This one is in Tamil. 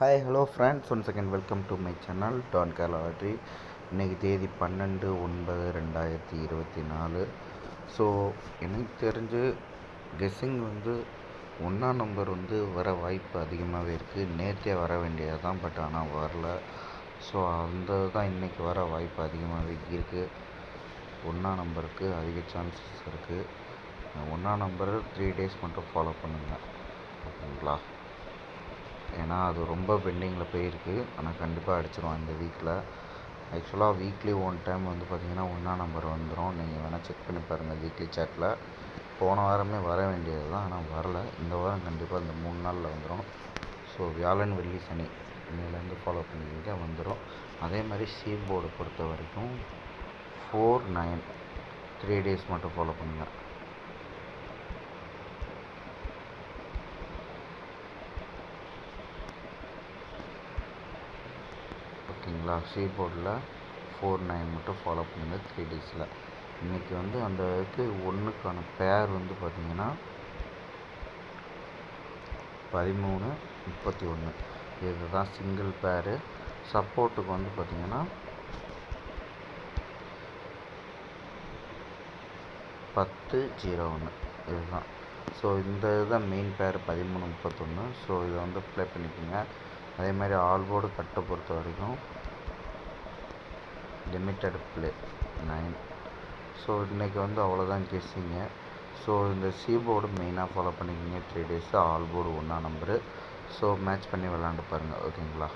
Hi hello friends, one second welcome to my channel Don Kerala lottery. இன்றைக்கி தேதி 12/9/2024. ஸோ எனக்கு தெரிஞ்சு கெஸ்ஸிங் ஒன்றாம் நம்பர் வர வாய்ப்பு அதிகமாகவே இருக்குது. நேற்றே வர வேண்டியது தான், பட் ஆனால் வரல. ஸோ அந்த தான் இன்றைக்கி வர வாய்ப்பு அதிகமாகவே இருக்குது. ஒன்றாம் நம்பருக்கு அதிக சான்சஸ் இருக்குது. ஒன்றாம் நம்பர் 3 days மட்டும் ஃபாலோ பண்ணுங்கள், ஓகேங்களா? ஏன்னா அது ரொம்ப பெண்டிங்கில் போயிருக்கு. ஆனால் கண்டிப்பாக அடிச்சிடும் இந்த வீக்கில். ஆக்சுவலாக வீக்லி ஒன் டைம் பார்த்திங்கன்னா ஒன்றாம் நம்பர் வந்துடும். நீங்கள் வேணால் செக் பண்ணி பாருங்கள் வீக்லி சேட்டில். போன வாரமே வர வேண்டியது தான், ஆனால் வரல. இந்த வாரம் கண்டிப்பாக இந்த 3 நாளில் வந்துடும். ஸோ வியாழன் வெள்ளி சனி இன்னிலேருந்து ஃபாலோ பண்ணிக்கிட்டே வந்துடும். அதே மாதிரி சி போர்டை பொறுத்த வரைக்கும் 4, 9 3 days மட்டும் ஃபாலோ பண்ணுங்கள். ஓகேங்களா? சி போர்டில் 4, 9 மட்டும் ஃபாலோ பண்ணுங்கள் 3 days'ில். இன்றைக்கி அந்த இதுக்கு ஒன்றுக்கான பேர் பார்த்திங்கன்னா 13, 31. இதுதான் சிங்கிள் பேரு. சப்போர்ட்டுக்கு பார்த்திங்கன்னா 10, 01 இதுதான். ஸோ இந்த இதுதான் மெயின் பேர் 13, 31. ஸோ இதை ப்ளே பண்ணிக்கோங்க. அதே மாதிரி ஆல் போர்டு கட்டை பொறுத்த வரைக்கும் லிமிட்டட் ப்ளே 9. ஸோ இன்றைக்கி அவ்வளோதான் கெஸ்ஸிங்கு. ஸோ இந்த சி போர்டு மெயினாக ஃபாலோ பண்ணிக்கிங்க 3 days. ஆல் போர்டு ஒன்றாம் நம்பரு. ஸோ மேட்ச் பண்ணி விளாண்டு பாருங்கள், ஓகேங்களா?